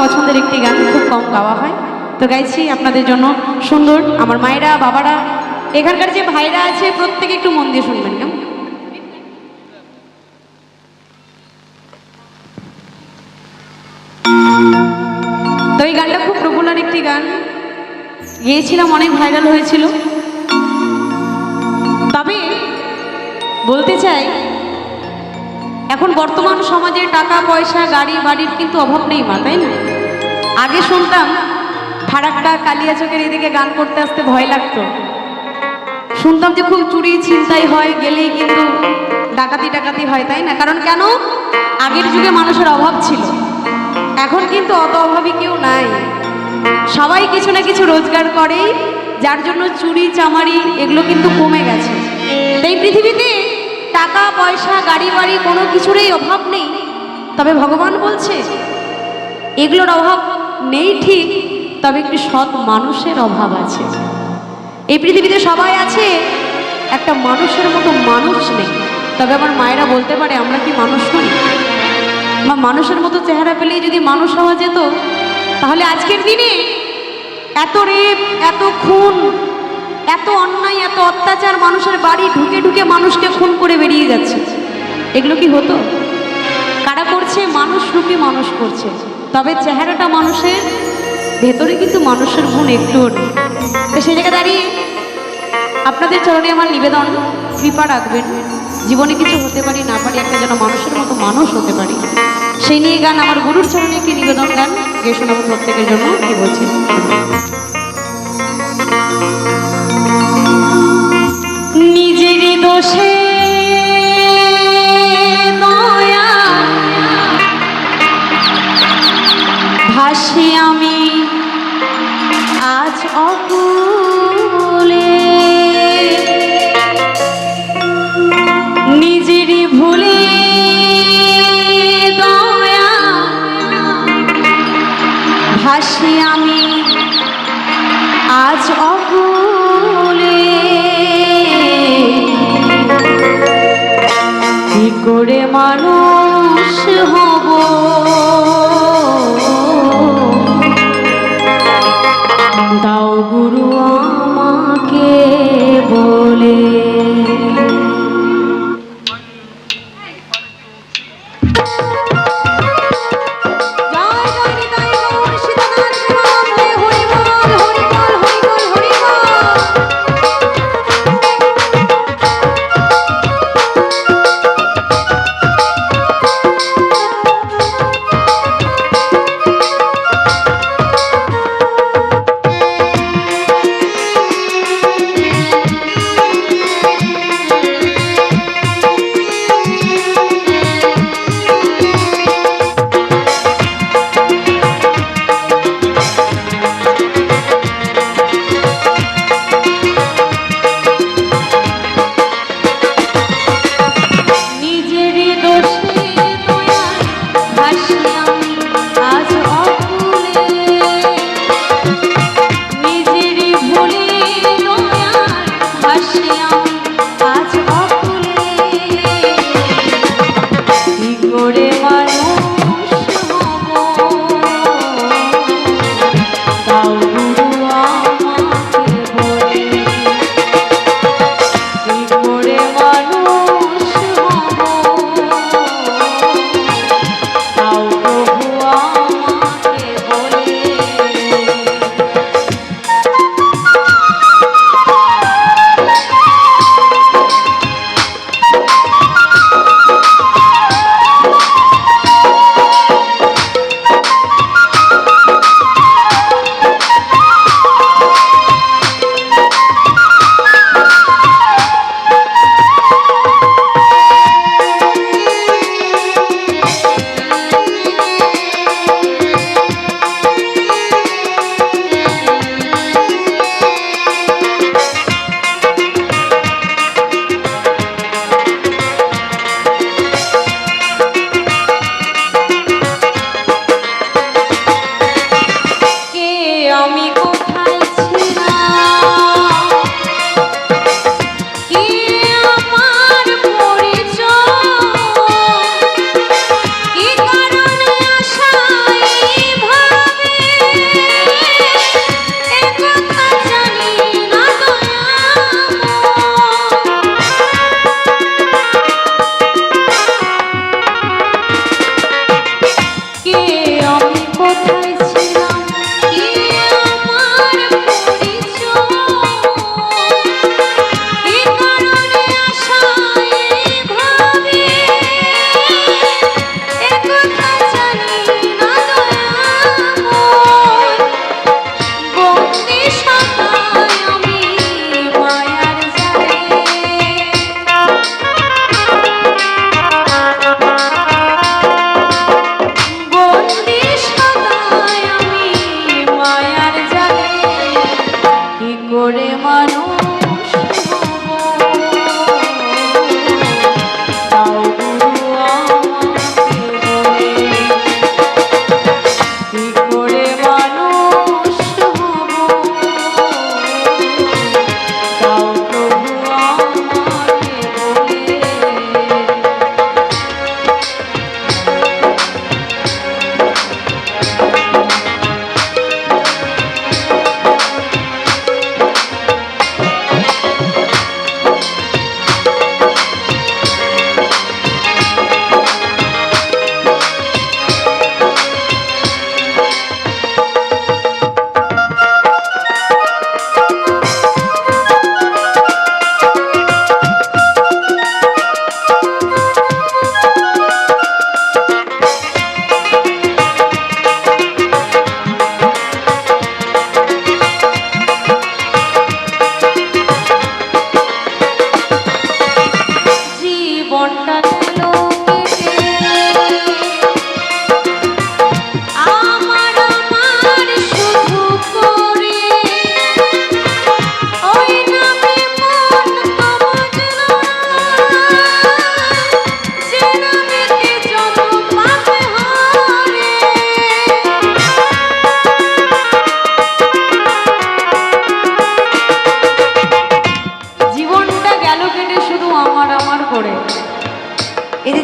পছন্দের একটি গান, খুব কম গাওয়া হয়, তো গাইছি আপনাদের জন্য সুন্দর। আমার মায়েরা, বাবারা, এখানকার যে ভাইরা আছে প্রত্যেকে একটু মন দিয়ে শুনবেন কেমন। তো এই গানটা খুব পপুলার একটি গান, গেয়েছিলাম, অনেক ভাইরাল হয়েছিল। তবে বলতে চাই, এখন বর্তমান সমাজে টাকা পয়সা গাড়ি বাড়ির কিন্তু অভাব নেই মা, তাই না? আগে শুনতাম ফারাক্কা কালিয়াচকের এদিকে গান করতে আসতে ভয় লাগতো, শুনতাম যে খুব চুরি ছিনতাই হয়, গেলেই কিন্তু ডাকাতি ডাকাতি হয়, তাই না? কারণ কেন? আগের যুগে মানুষের অভাব ছিল, এখন কিন্তু অত অভাবী কেউ নাই, সবাই কিছু না কিছু রোজগার করেই, যার জন্য চুরি চামারি এগুলো কিন্তু কমে গেছে। এই পৃথিবীতে টাকা পয়সা গাড়ি বাড়ি কোনো কিছুরই অভাব নেই, তবে ভগবান বলছে এগুলোর অভাব নেই ঠিক, তবে একটি সৎ মানুষের অভাব আছে। এই পৃথিবীতে সবাই আছে, একটা মানুষের মতো মানুষ নেই। তবে আমার মায়েরা বলতে পারে আমরা কি মানুষ নই? বা মানুষের মতো চেহারা পেলেই যদি মানুষ হওয়া যেত, তাহলে আজকের দিনে এত রেপ, এত খুন, এত অন্যায়, এত অত্যাচার, মানুষের বাড়ি ঢুকে ঢুকে মানুষকে খুন করে বেরিয়ে যাচ্ছে, এগুলো কি হতো? কারা করছে? মানুষ রূপী মানুষ করছে, তবে চেহারাটা মানুষের, ভেতরে কিন্তু মানুষের গুণ একটুও নেই। তো সেই জায়গায় দাঁড়িয়ে আপনাদের চরণে আমার নিবেদন, কৃপা রাখবেন, জীবনে কিছু হতে পারি না পারি, একটা যেন মানুষের মতো মানুষ হতে পারি, সেই নিয়ে গান, আমার গুরুর চরণে একটি নিবেদন গান গিয়ে শোনাবো প্রত্যেকের জন্য। কি বলছি? নিজেরই দোষে দয়া ভাসি আমি আজ অকুলে, নিজেরই ভুলে দয়া ভাসি আমি আজ অকুলে, কি করে মানুষ হব দাও গুরু আমাকে বলে।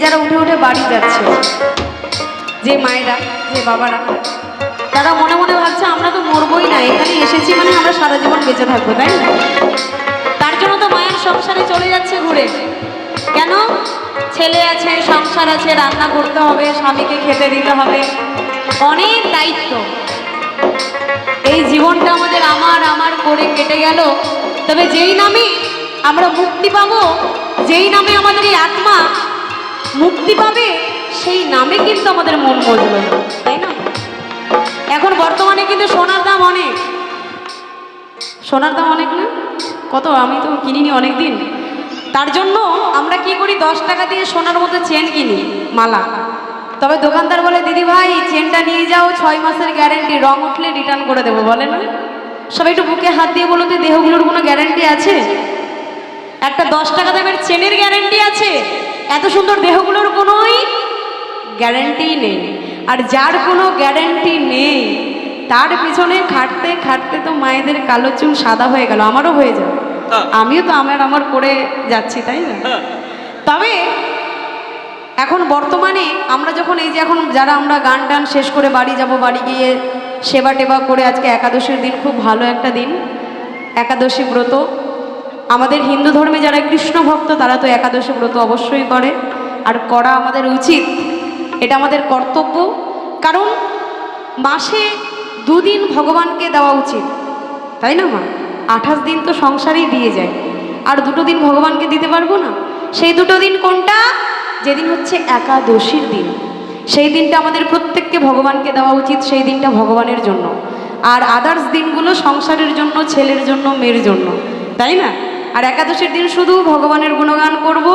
যারা উঠে উঠে বাড়ি যাচ্ছে, যে মায়েরা, যে বাবারা, তারা মনে মনে ভাবছে আমরা তো মরবই না, এখানে এসেছি মানে আমরা সারা জীবন বেঁচে থাকবো, তাই না? তার জন্য তো মায়ের সংসারে চলে যাচ্ছে ঘুরে। কেন? ছেলে আছে, সংসার আছে, রান্না করতে হবে, স্বামীকে খেতে দিতে হবে, অনেক দায়িত্ব। এই জীবনটা আমাদের আমার আমার করে কেটে গেল। তবে যেই নামে আমরা মুক্তি পাবো, যেই নামে আমাদের এই আত্মা মুক্তি পাবে, সেই নামে কিন্তু আমাদের মন বদলে, তাই না? এখন বর্তমানে কিন্তু সোনার দাম অনেক, সোনার দাম অনেক না? কত? আমি তো কিনিনি অনেক দিন। তার জন্য আমরা কি করি, 10 টাকা দিয়ে সোনার মতো চেন কিনি, মালা। তবে দোকানদার বলে, দিদি ভাই চেনটা নিয়ে যাও, 6 মাসের গ্যারেন্টি, রং উঠলে রিটার্ন করে দেবো, বলে না? সবাই একটু বুকে হাত দিয়ে বলুন তো, দেহগুলোর কোনো গ্যারেন্টি আছে? একটা 10 টাকা দামের চেনের গ্যারেন্টি আছে, এত সুন্দর দেহগুলোর কোনোই গ্যারেন্টি নেই। আর যার কোনো গ্যারেন্টি নেই, তার পিছনে খাটতে খাটতে তো মায়েদের কালো চুল সাদা হয়ে গেল, আমারও হয়ে যাবে, আমিও তো আমার করে যাচ্ছি, তাই না? তবে এখন বর্তমানে আমরা যখন এই যে এখন যারা আমরা গান টান শেষ করে বাড়ি যাব, বাড়ি গিয়ে সেবা টেবা করে, আজকে একাদশীর দিন, খুব ভালো একটা দিন, একাদশী ব্রত। আমাদের হিন্দু ধর্মে যারা কৃষ্ণ ভক্ত তারা তো একাদশী ব্রত অবশ্যই করে, আর করা আমাদের উচিত, এটা আমাদের কর্তব্য। কারণ মাসে 2 দিন ভগবানকে দেওয়া উচিত, তাই না মা? 28 দিন তো সংসারেই দিয়ে যায়, আর 2 দিন ভগবানকে দিতে পারবো না? সেই 2 দিন কোনটা? যেদিন হচ্ছে একাদশীর দিন, সেই দিনটা আমাদের প্রত্যেককে ভগবানকে দেওয়া উচিত, সেই দিনটা ভগবানের জন্য। আর আদার্স দিনগুলো সংসারের জন্য, ছেলের জন্য, মেয়ের জন্য, তাই না? আর একাদশীর দিন শুধু ভগবানের গুণগান করব,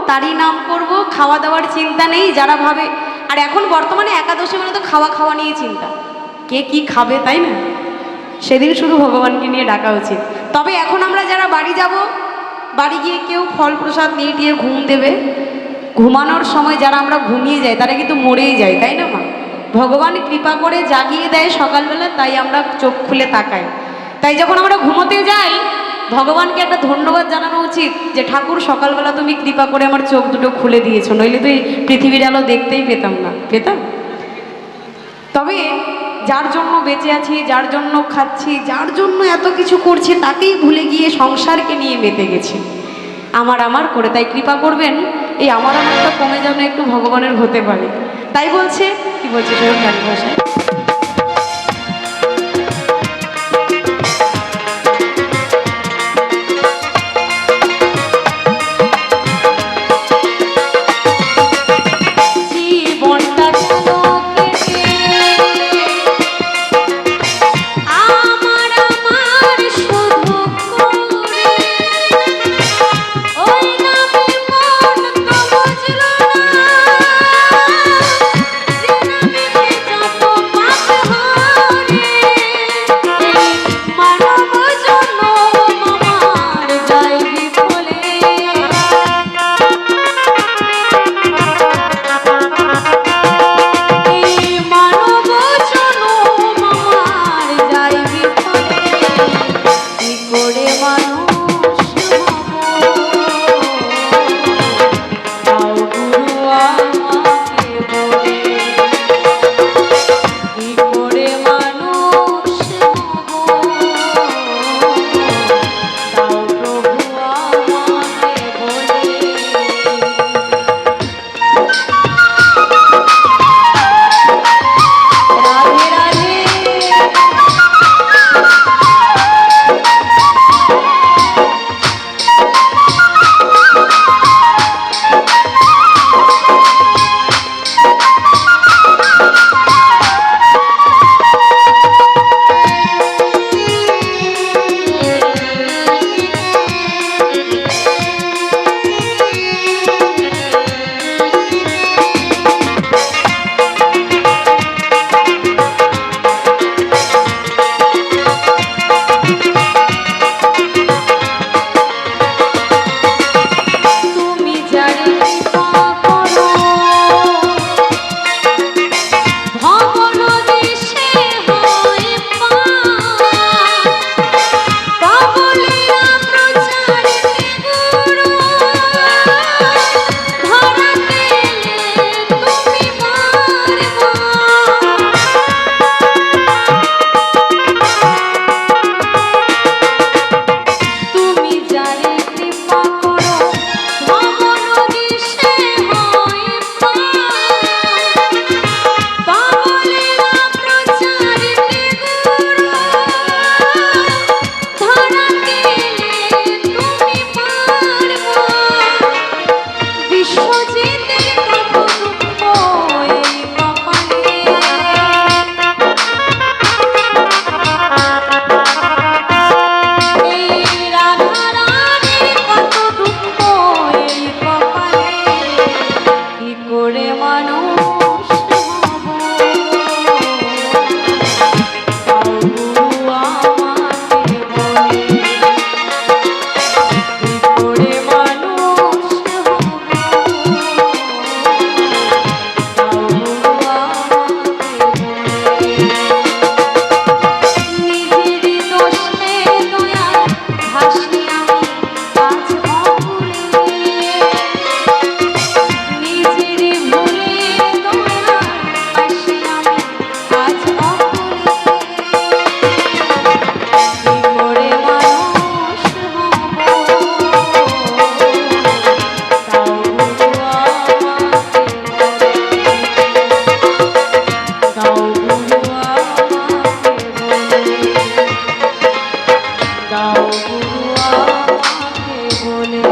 তারই নাম করব, খাওয়া দাওয়ার চিন্তা নেই। যারা ভাবে, আর এখন বর্তমানে একাদশী মানে তো খাওয়া খাওয়া নিয়ে চিন্তা, কে কি খাবে, তাই না? সেদিন শুধু ভগবানকে নিয়ে ডাকা উচিত। তবে এখন আমরা যারা বাড়ি যাব, বাড়ি গিয়ে কেউ ফল প্রসাদ নিয়ে টিয়ে ঘুম দেবে, ঘুমানোর সময় যারা আমরা ঘুমিয়ে যাই তারা কিন্তু মরেই যায়, তাই না মা? ভগবান কৃপা করে জাগিয়ে দেয় সকালবেলা, তাই আমরা চোখ খুলে তাকাই। তাই যখন আমরা ঘুমোতে যাই, ভগবানকে একটা ধন্যবাদ জানানো উচিত, যে ঠাকুর সকালবেলা তুমি কৃপা করে আমার চোখ দুটো খুলে দিয়েছো, নইলে তো এই পৃথিবীর আলো দেখতেই পেতাম না, পেতাম? তবে যার জন্য বেঁচে আছি, যার জন্য খাচ্ছি, যার জন্য এত কিছু করছি, তাকেই ভুলে গিয়ে সংসারকে নিয়ে মেতে গেছি আমার করে। তাই কৃপা করবেন এই আমারটা কমে যেন একটু ভগবানের হতে পারে। তাই বলছে, কি বলছে ভাষায়,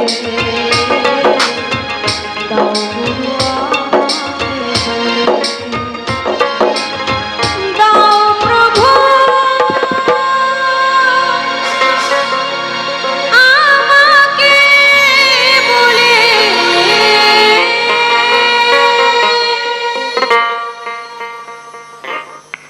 রে